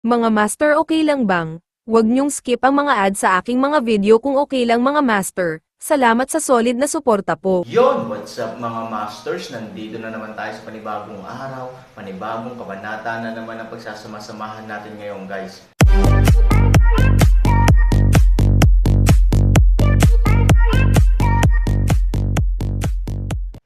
Mga master, okay lang bang? Huwag niyong skip ang mga ads sa aking mga video kung okay lang mga master. Salamat sa solid na suporta po. Yon, what's up mga masters? Nandito na naman tayo sa panibagong araw, panibagong kabanata na naman ang pagsasama-samahan natin ngayon guys.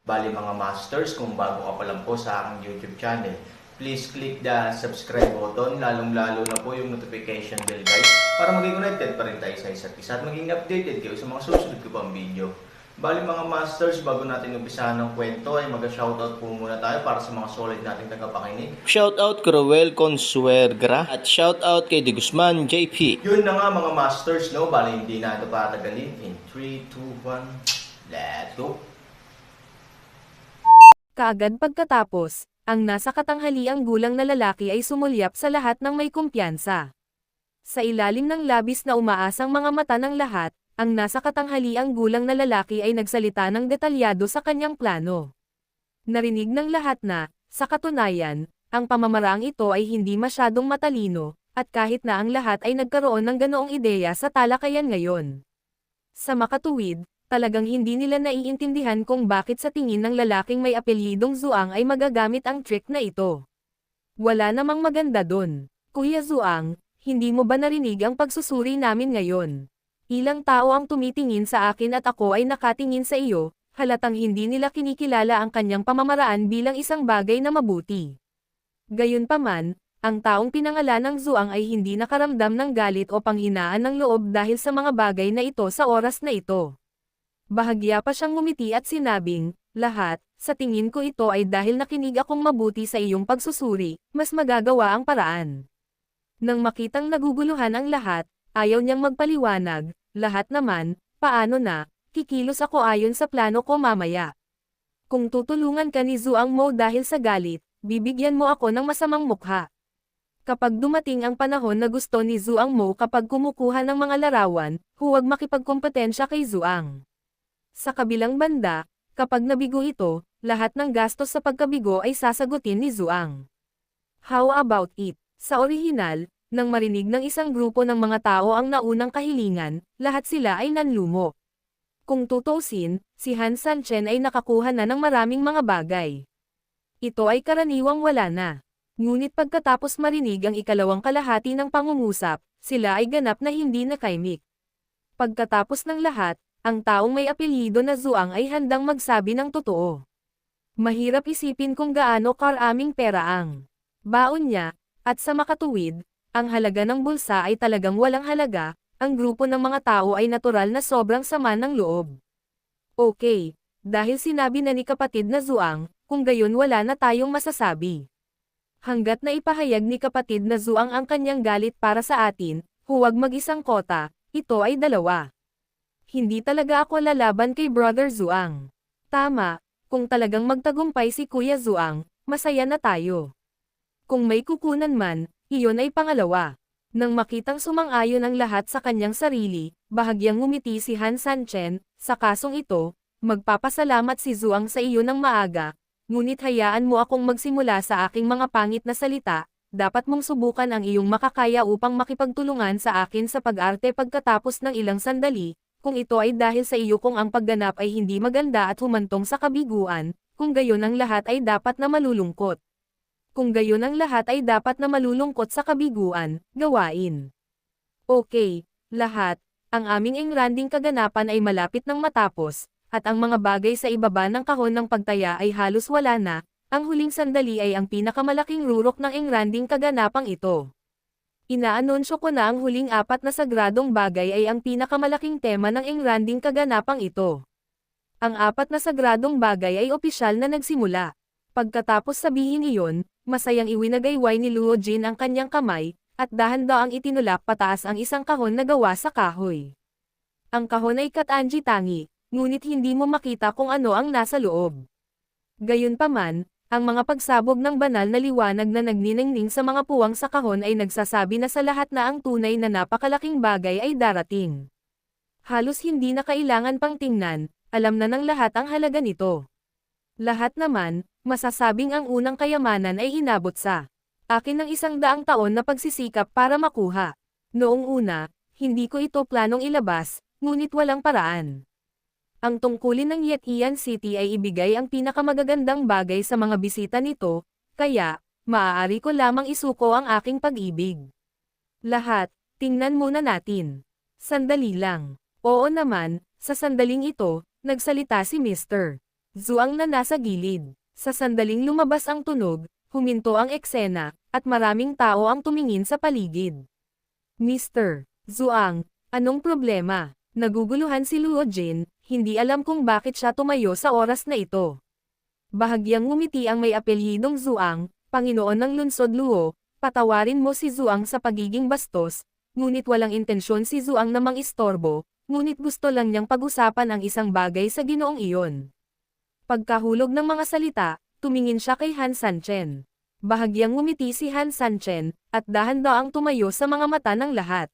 Bali mga masters, kung bago ka pa lang po sa aking YouTube channel, please click the subscribe button, lalong-lalo na po yung notification bell guys, para maging connected pa rin tayo sa isa't isa at maging updated kayo sa mga susunod ko pang video. Bali mga masters, bago natin umpisahan ng kwento ay mag-shoutout po muna tayo para sa mga solid nating tagapakinig. Shoutout Cruel Consuegra at shoutout kay De Guzman JP. Yun na nga mga masters, no? Bali hindi na ito patagalin. In 3, 2, 1, let's go! Kaagad pagkatapos, ang nasa katanghaliang gulang na lalaki ay sumulyap sa lahat ng may kumpiyansa. Sa ilalim ng labis na umaasang mga mata ng lahat, ang nasa katanghaliang gulang na lalaki ay nagsalita ng detalyado sa kanyang plano. Narinig ng lahat na, sa katunayan, ang pamamaraang ito ay hindi masyadong matalino, at kahit na ang lahat ay nagkaroon ng ganoong ideya sa talakayan ngayon. Sa makatuwid, talagang hindi nila naiintindihan kung bakit sa tingin ng lalaking may apelyidong Zuang ay magagamit ang trick na ito. Wala namang maganda dun. Kuya Zuang, hindi mo ba narinig ang pagsusuri namin ngayon? Ilang tao ang tumitingin sa akin at ako ay nakatingin sa iyo, halatang hindi nila kinikilala ang kanyang pamamaraan bilang isang bagay na mabuti. Gayunpaman, ang taong pinangalan ng Zuang ay hindi nakaramdam ng galit o panghinaan ng loob dahil sa mga bagay na ito sa oras na ito. Bahagya pa siyang ngumiti at sinabing, lahat, sa tingin ko ito ay dahil nakinig akong mabuti sa iyong pagsusuri, mas magagawa ang paraan. Nang makitang naguguluhan ang lahat, ayaw niyang magpaliwanag, lahat naman, paano na, kikilos ako ayon sa plano ko mamaya. Kung tutulungan ka ni Zuang Mo dahil sa galit, bibigyan mo ako ng masamang mukha. Kapag dumating ang panahon na gusto ni Zuang Mo kapag kumukuha ng mga larawan, huwag makipagkompetensya kay Zuang. Sa kabilang banda, kapag nabigo ito, lahat ng gastos sa pagkabigo ay sasagutin ni Zuang. How about it? Sa orihinal, nang marinig ng isang grupo ng mga tao ang naunang kahilingan, lahat sila ay nanlumo. Kung tutusin, si Han Sanchen ay nakakuha na ng maraming mga bagay. Ito ay karaniwang wala na. Ngunit pagkatapos marinig ang ikalawang kalahati ng pangungusap, sila ay ganap na hindi nakaimik. Pagkatapos ng lahat, ang taong may apelyido na Zuang ay handang magsabi ng totoo. Mahirap isipin kung gaano karaming pera ang baon niya, at sa makatuwid, ang halaga ng bulsa ay talagang walang halaga, ang grupo ng mga tao ay natural na sobrang sama ng loob. Okay, dahil sinabi na ni kapatid na Zuang, kung gayon wala na tayong masasabi. Hanggat na ipahayag ni kapatid na Zuang ang kanyang galit para sa atin, huwag mag-isang kota, ito ay dalawa. Hindi talaga ako lalaban kay Brother Zuang. Tama, kung talagang magtagumpay si Kuya Zuang, masaya na tayo. Kung may kukunan man, iyon ay pangalawa. Nang makitang sumang-ayon ang lahat sa kanyang sarili, bahagyang ngumiti si Han Sanchen, sa kasong ito, magpapasalamat si Zuang sa iyo ng maaga, ngunit hayaan mo akong magsimula sa aking mga pangit na salita, dapat mong subukan ang iyong makakaya upang makipagtulungan sa akin sa pag-arte pagkatapos ng ilang sandali, kung ito ay dahil sa iyo kung ang pagganap ay hindi maganda at humantong sa kabiguan, kung gayon ang lahat ay dapat na malulungkot. Kung gayon ang lahat ay dapat na malulungkot sa kabiguan, gawain. Okay, lahat, ang aming engranding kaganapan ay malapit ng matapos, at ang mga bagay sa ibaba ng kahon ng pagtaya ay halos wala na, ang huling sandali ay ang pinakamalaking rurok ng engranding kaganapang ito. Inaanunsyo ko na ang huling apat na sagradong bagay ay ang pinakamalaking tema ng engranding kaganapang ito. Ang apat na sagradong bagay ay opisyal na nagsimula. Pagkatapos sabihin iyon, masayang iwinagayway ni Luo Jin ang kanyang kamay, at dahan-daang itinulak pataas ang isang kahon na gawa sa kahoy. Ang kahon ay katanji tangi, ngunit hindi mo makita kung ano ang nasa loob. Gayunpaman, ang mga pagsabog ng banal na liwanag na nagniningning sa mga puwang sa kahon ay nagsasabi na sa lahat na ang tunay na napakalaking bagay ay darating. Halos hindi na kailangan pang tingnan, alam na ng lahat ang halaga nito. Lahat naman, masasabing ang unang kayamanan ay inabot sa Akin ang 100 taon na pagsisikap para makuha. Noong una, hindi ko ito planong ilabas, ngunit walang paraan. Ang tungkulin ng Yetian City ay ibigay ang pinakamagagandang bagay sa mga bisita nito, kaya, maaari ko lamang isuko ang aking pag-ibig. Lahat, tingnan muna natin. Sandali lang. Oo naman, sa sandaling ito, nagsalita si Mr. Zuang na nasa gilid. Sa sandaling lumabas ang tunog, huminto ang eksena, at maraming tao ang tumingin sa paligid. Mr. Zuang, anong problema? Naguguluhan si Luo Jin, hindi alam kung bakit siya tumayo sa oras na ito. Bahagyang ngumiti ang may apelyidong Zuang, Panginoon ng Lungsod Luo, patawarin mo si Zuang sa pagiging bastos, ngunit walang intensyon si Zuang na mangistorbo, ngunit gusto lang niyang pag-usapan ang isang bagay sa ginoong iyon. Pagkahulog ng mga salita, tumingin siya kay Han Sanchen. Bahagyang ngumiti si Han Sanchen, at dahan-daang tumayo sa mga mata ng lahat.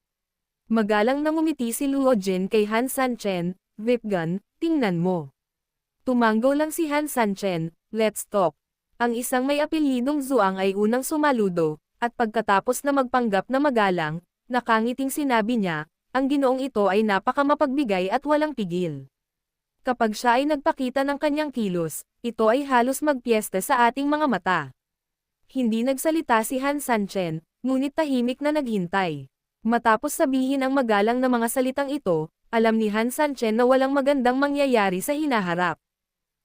Magalang na ngumiti si Luo Jin kay Han Sanchen, Vipgun, tingnan mo. Tumanggo lang si Han Sanchen, let's talk. Ang isang may apelyidong Zuang ay unang sumaludo, at pagkatapos na magpanggap na magalang, nakangiting sinabi niya, ang ginoong ito ay napakamapagbigay at walang pigil. Kapag siya ay nagpakita ng kanyang kilos, ito ay halos magpiesta sa ating mga mata. Hindi nagsalita si Han Sanchen, ngunit tahimik na naghintay. Matapos sabihin ang magalang na mga salitang ito, alam ni Han Sanchen na walang magandang mangyayari sa hinaharap.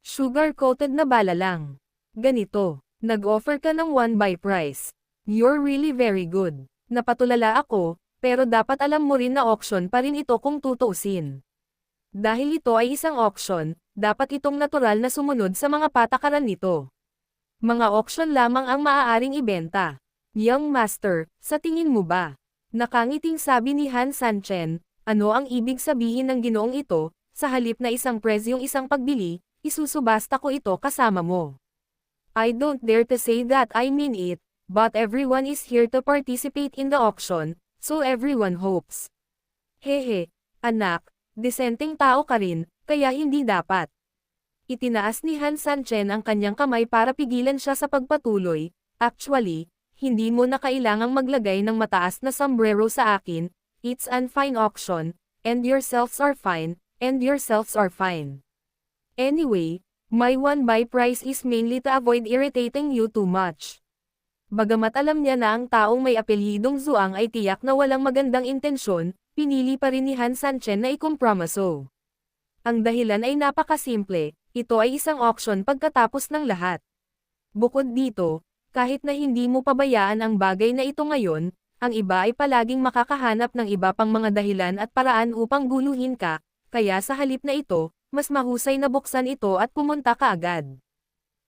Sugar-coated na bala lang. Ganito, nag-offer ka ng 1-buy price. You're really very good. Napatulala ako, pero dapat alam mo rin na auction pa rin ito kung tutuusin. Dahil ito ay isang auction, dapat itong natural na sumunod sa mga patakaran nito. Mga auction lamang ang maaaring ibenta. Young Master, sa tingin mo ba? Nakangiting sabi ni Han Sanchen, ano ang ibig sabihin ng ginoong ito, sa halip na isang presyong isang pagbili, isusubasta ko ito kasama mo. I don't dare to say that I mean it, but everyone is here to participate in the auction, so everyone hopes. Hehe, anak, desenteng tao ka rin, kaya hindi dapat. Itinaas ni Han Sanchen ang kanyang kamay para pigilan siya sa pagpatuloy. Actually, hindi mo na kailangang maglagay ng mataas na sombrero sa akin, it's an fine auction, and yourselves are fine, and yourselves are fine. Anyway, my 1-buy price is mainly to avoid irritating you too much. Bagamat alam niya na ang taong may apelyidong Zuang ay tiyak na walang magandang intensyon, pinili pa rin ni Han Sanchen na ikompromiso. Ang dahilan ay napakasimple, ito ay isang auction pagkatapos ng lahat. Bukod dito, kahit na hindi mo pabayaan ang bagay na ito ngayon, ang iba ay palaging makakahanap ng iba pang mga dahilan at paraan upang guluhin ka, kaya sa halip na ito, mas mahusay na buksan ito at pumunta ka agad.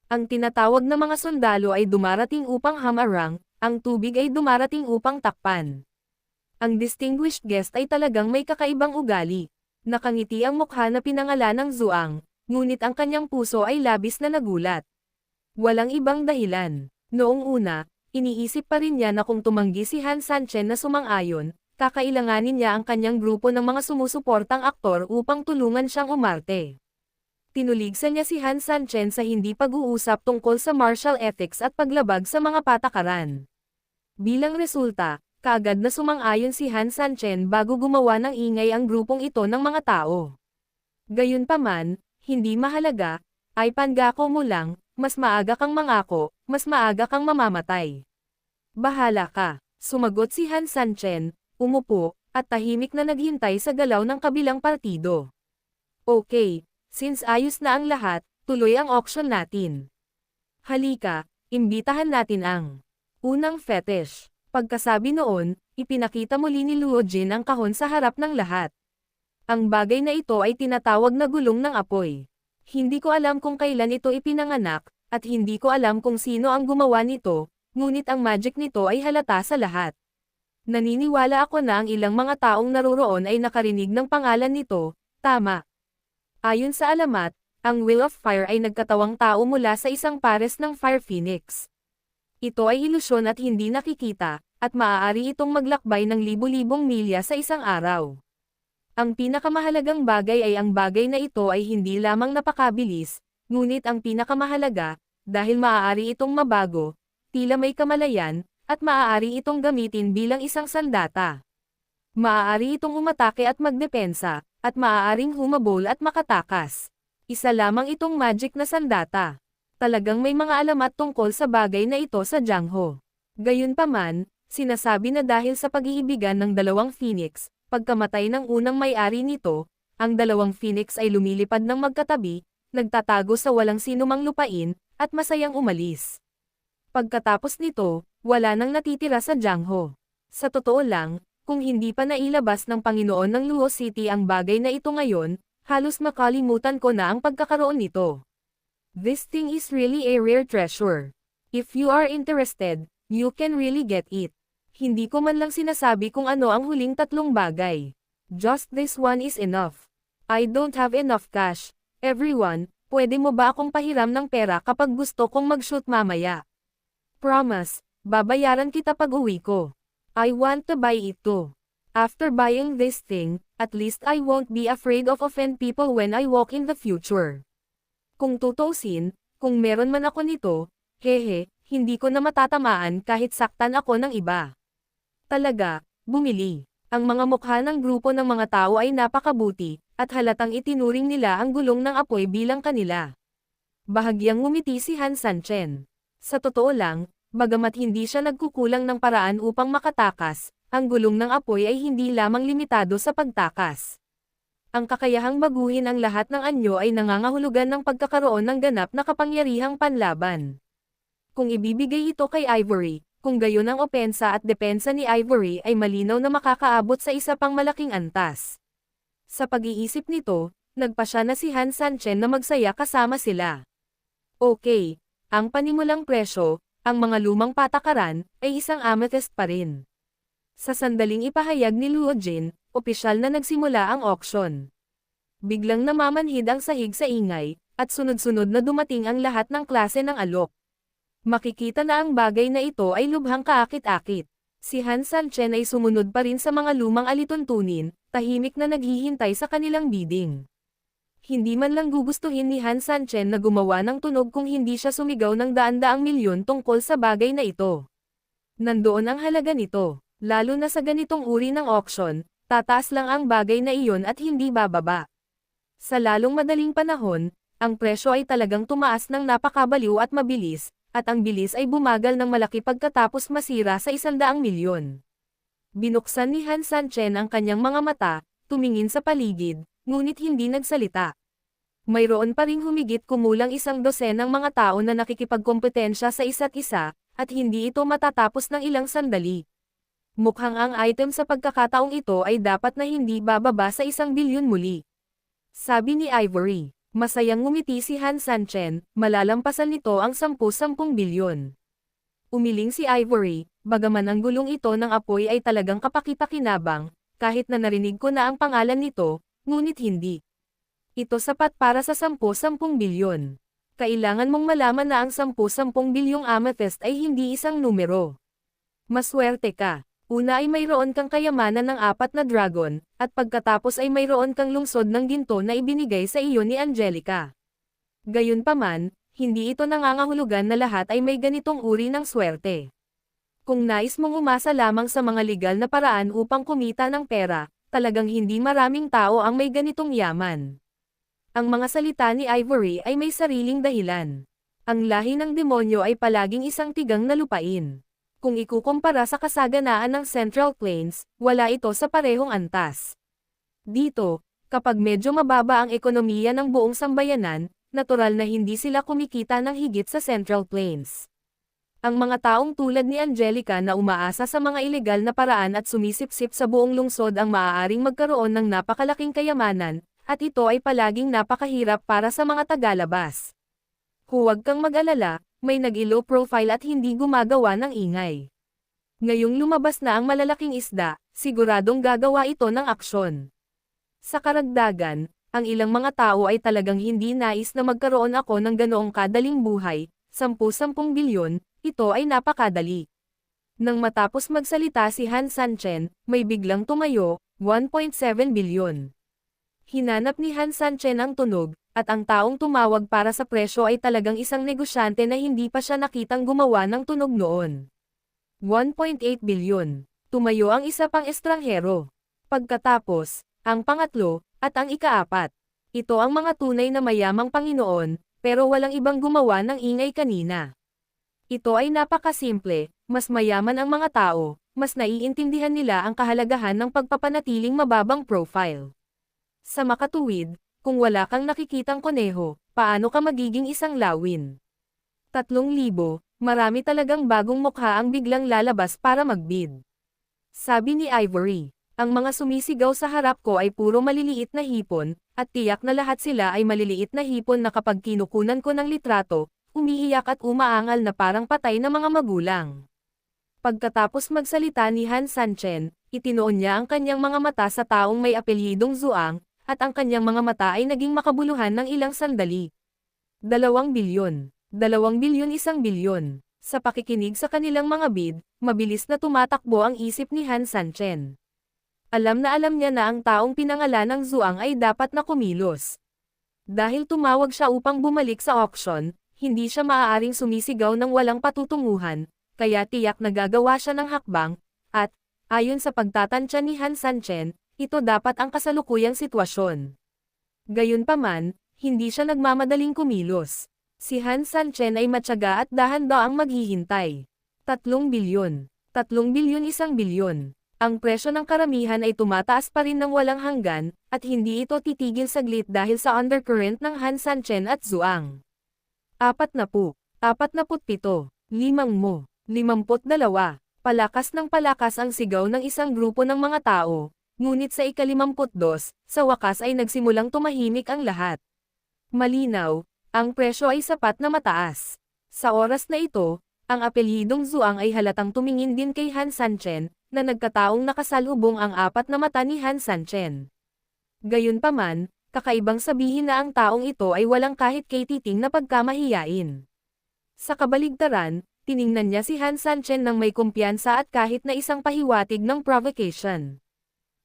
Ang tinatawag na mga sundalo ay dumarating upang hamarang, ang tubig ay dumarating upang takpan. Ang distinguished guest ay talagang may kakaibang ugali. Nakangiti ang mukha na pinangalan ng Zuang, ngunit ang kanyang puso ay labis na nagulat. Walang ibang dahilan. Noong una, iniisip pa rin niya na kung tumanggi si Han Sanchen na sumang-ayon, kakailanganin niya ang kanyang grupo ng mga sumusuportang aktor upang tulungan siyang umarte. Tinuligsan niya si Han Sanchen sa hindi pag-uusap tungkol sa martial ethics at paglabag sa mga patakaran. Bilang resulta, kaagad na sumang-ayon si Han Sanchen bago gumawa ng ingay ang grupong ito ng mga tao. Gayunpaman, hindi mahalaga, ay pangako mo lang, mas maaga kang mangako, mas maaga kang mamamatay. Bahala ka, sumagot si Han Sanchen, umupo, at tahimik na naghintay sa galaw ng kabilang partido. Okay, since ayos na ang lahat, tuloy ang auction natin. Halika, imbitahan natin ang unang fetish. Pagkasabi noon, ipinakita muli ni Luo Jin ang kahon sa harap ng lahat. Ang bagay na ito ay tinatawag na gulong ng apoy. Hindi ko alam kung kailan ito ipinanganak, at hindi ko alam kung sino ang gumawa nito, ngunit ang magic nito ay halata sa lahat. Naniniwala ako na ang ilang mga taong naroroon ay nakarinig ng pangalan nito, tama. Ayon sa alamat, ang Wheel of Fire ay nagkatawang tao mula sa isang pares ng Fire Phoenix. Ito ay ilusyon at hindi nakikita, at maaari itong maglakbay ng libu-libong milya sa isang araw. Ang pinakamahalagang bagay ay ang bagay na ito ay hindi lamang napakabilis, ngunit ang pinakamahalaga, dahil maaari itong mabago, tila may kamalayan, at maaari itong gamitin bilang isang sandata. Maaari itong umatake at magdepensa, at maaaring humabol at makatakas. Isa lamang itong magic na sandata. Talagang may mga alamat tungkol sa bagay na ito sa Jangho. Gayunpaman, sinasabi na dahil sa pag-iibigan ng dalawang phoenix, pagkamatay ng unang may-ari nito, ang dalawang phoenix ay lumilipad ng magkatabi, nagtatago sa walang sinumang lupain, at masayang umalis. Pagkatapos nito, wala nang natitira sa Jangho. Sa totoo lang, kung hindi pa nailabas ng Panginoon ng Luo City ang bagay na ito ngayon, halos makalimutan ko na ang pagkakaroon nito. This thing is really a rare treasure. If you are interested, you can really get it. Hindi ko man lang sinasabi kung ano ang huling tatlong bagay. Just this one is enough. I don't have enough cash. Everyone, pwede mo ba akong pahiram ng pera kapag gusto kong mag-shoot mamaya? Promise, babayaran kita pag uwi ko. I want to buy it too. After buying this thing, at least I won't be afraid of offend people when I walk in the future. Kung tutusin, kung meron man ako nito, hehe, hindi ko na matatamaan kahit saktan ako ng iba. Talaga, bumili. Ang mga mukha ng grupo ng mga tao ay napakabuti, at halatang itinuring nila ang gulong ng apoy bilang kanila. Bahagyang ngumiti si Han Sanchen. Sa totoo lang, bagamat hindi siya nagkukulang ng paraan upang makatakas, ang gulong ng apoy ay hindi lamang limitado sa pagtakas. Ang kakayahang baguhin ang lahat ng anyo ay nangangahulugan ng pagkakaroon ng ganap na kapangyarihang panlaban. Kung ibibigay ito kay Ivory, kung gayon ang opensa at depensa ni Ivory ay malinaw na makakaabot sa isa pang malaking antas. Sa pag-iisip nito, nagpa siya na si Han Sanchen na magsaya kasama sila. Okay, ang panimulang presyo, ang mga lumang patakaran, ay isang amethyst pa rin. Sa sandaling ipahayag ni Luo Jin, opisyal na nagsimula ang auction. Biglang namamanhid ang sahig sa ingay, at sunod-sunod na dumating ang lahat ng klase ng alok. Makikita na ang bagay na ito ay lubhang kaakit-akit. Si Han Sanchen ay sumunod pa rin sa mga lumang alituntunin, tahimik na naghihintay sa kanilang bidding. Hindi man lang gugustuhin ni Han Sanchen na gumawa ng tunog kung hindi siya sumigaw ng daan-daang milyon tungkol sa bagay na ito. Nandoon ang halaga nito, lalo na sa ganitong uri ng auction, tataas lang ang bagay na iyon at hindi bababa. Sa lalong madaling panahon, ang presyo ay talagang tumaas ng napakabaliw at mabilis, at ang bilis ay bumagal ng malaki pagkatapos masira sa 100 milyon. Binuksan ni Han Sanchen ang kanyang mga mata, tumingin sa paligid, ngunit hindi nagsalita. Mayroon pa ring humigit kumulang 100 ng mga tao na nakikipagkompetensya sa isa't isa, at hindi ito matatapos ng ilang sandali. Mukhang ang item sa pagkakataong ito ay dapat na hindi bababa sa 1 bilyon muli. Sabi ni Ivory. Masayang ngumiti si Han Sanchen, malalampasan nito ang 10 bilyon. Umiling si Ivory, bagaman ang gulong ito ng apoy ay talagang kapaki-pakinabang, kahit na narinig ko na ang pangalan nito, ngunit hindi. Ito sapat para sa 10 bilyon. Kailangan mong malaman na ang 10 bilyong amethyst ay hindi isang numero. Maswerte ka. Una ay mayroon kang kayamanan ng 4 na dragon, at pagkatapos ay mayroon kang lungsod ng ginto na ibinigay sa iyo ni Angelica. Gayunpaman, hindi ito nangangahulugan na lahat ay may ganitong uri ng swerte. Kung nais mong umasa lamang sa mga legal na paraan upang kumita ng pera, talagang hindi maraming tao ang may ganitong yaman. Ang mga salita ni Ivory ay may sariling dahilan. Ang lahi ng demonyo ay palaging isang tigang na lupain. Kung ikukumpara sa kasaganaan ng Central Plains, wala ito sa parehong antas. Dito, kapag medyo mababa ang ekonomiya ng buong sambayanan, natural na hindi sila kumikita ng higit sa Central Plains. Ang mga taong tulad ni Angelica na umaasa sa mga ilegal na paraan at sumisipsip sa buong lungsod ang maaaring magkaroon ng napakalaking kayamanan, at ito ay palaging napakahirap para sa mga tagalabas. Huwag kang mag-alala, may nag-low profile at hindi gumagawa ng ingay. Ngayong lumabas na ang malalaking isda, siguradong gagawa ito ng aksyon. Sa karagdagan, ang ilang mga tao ay talagang hindi nais na magkaroon ako ng ganoong kadaling buhay, 10 bilyon, ito ay napakadali. Nang matapos magsalita si Han Sanchen, may biglang tumayo, 1.7 bilyon. Hinanap ni Han Sanchen ang tunog, At ang taong tumawag para sa presyo ay talagang isang negosyante na hindi pa siya nakitang gumawa ng tunog noon. 1.8 bilyon. Tumayo ang isa pang estranghero. Pagkatapos, ang pangatlo, at ang ikaapat. Ito ang mga tunay na mayamang Panginoon, pero walang ibang gumawa ng ingay kanina. Ito ay napakasimple, mas mayaman ang mga tao, mas naiintindihan nila ang kahalagahan ng pagpapanatiling mababang profile. Sa makatuwid, kung wala kang nakikitang koneho, paano ka magiging isang lawin? 3,000, marami talagang bagong mukha ang biglang lalabas para magbid. Sabi ni Ivory, ang mga sumisigaw sa harap ko ay puro maliliit na hipon, at tiyak na lahat sila ay maliliit na hipon na kapag kinukunan ko ng litrato, umiiyak at umaangal na parang patay na mga magulang. Pagkatapos magsalita ni Han Sanchen, itinoon niya ang kanyang mga mata sa taong may apelyidong Zuang, at ang kanyang mga mata ay naging makabuluhan ng ilang sandali. 2 bilyon. 2 bilyon 1 bilyon. Sa pakikinig sa kanilang mga bid, mabilis na tumatakbo ang isip ni Han Sanchen. Alam niya na ang taong pinangalan ng Zuang ay dapat na kumilos. Dahil tumawag siya upang bumalik sa auction, hindi siya maaaring sumisigaw ng walang patutunguhan, kaya tiyak na gagawa siya ng hakbang, at, ayon sa pagtatansya ni Han Sanchen, ito dapat ang kasalukuyang sitwasyon. Gayunpaman, hindi siya nagmamadaling kumilos. Si Han Sanchen ay matyaga at dahan-daang maghihintay. 3 bilyon. 3 bilyon 1 bilyon. Ang presyo ng karamihan ay tumataas pa rin ng walang hanggan, at hindi ito titigil saglit dahil sa undercurrent ng Han Sanchen at Zuang. 40. 47. 5 mo. 52. Palakas ng palakas ang sigaw ng isang grupo ng mga tao. Ngunit sa ika-52, sa wakas ay nagsimulang tumahimik ang lahat. Malinaw, ang presyo ay sapat na mataas. Sa oras na ito, ang apelyidong Zuang ay halatang tumingin din kay Han Sanchen, na nagkataong nakasalubong ang apat na mata ni Han Sanchen. Gayunpaman, kakaibang sabihin na ang taong ito ay walang kahit katiting na pagkamahiyain. Sa kabaligtaran, tiningnan niya si Han Sanchen ng may kumpiyansa at kahit na isang pahiwatig ng provocation.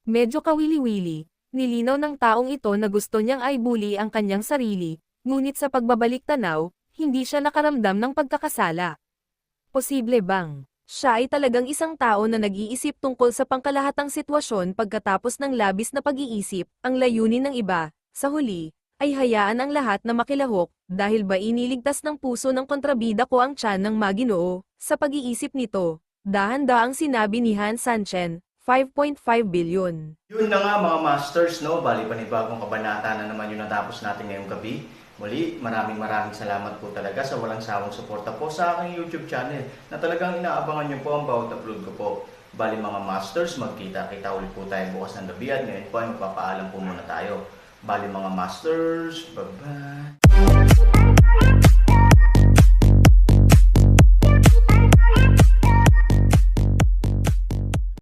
Medyo kawili-wili, nilinaw ng taong ito na gusto niyang i-bully ang kanyang sarili, ngunit sa pagbabalik tanaw, hindi siya nakaramdam ng pagkakasala. Posible bang siya ay talagang isang tao na nag-iisip tungkol sa pangkalahatang sitwasyon pagkatapos ng labis na pag-iisip, ang layunin ng iba, sa huli, ay hayaan ang lahat na makilahok, dahil ba iniligtas ng puso ng kontrabida ko ang tiyan ng Maginoo, sa pag-iisip nito, dahan-daang sinabi ni Han Sanchen, 5.5 bilyon. Yun na nga mga masters, no? Bali panibagong kabanata na naman yung natapos natin ngayong gabi. Muli, maraming salamat po talaga sa walang sawang suporta po sa aking YouTube channel na talagang inaabangan nyo po ang bawat upload ko po. Bali mga masters, magkita-kita ulit po tayo bukas ng gabi at ngayon po ay magpapaalam po muna tayo. Bali mga masters, bye-bye!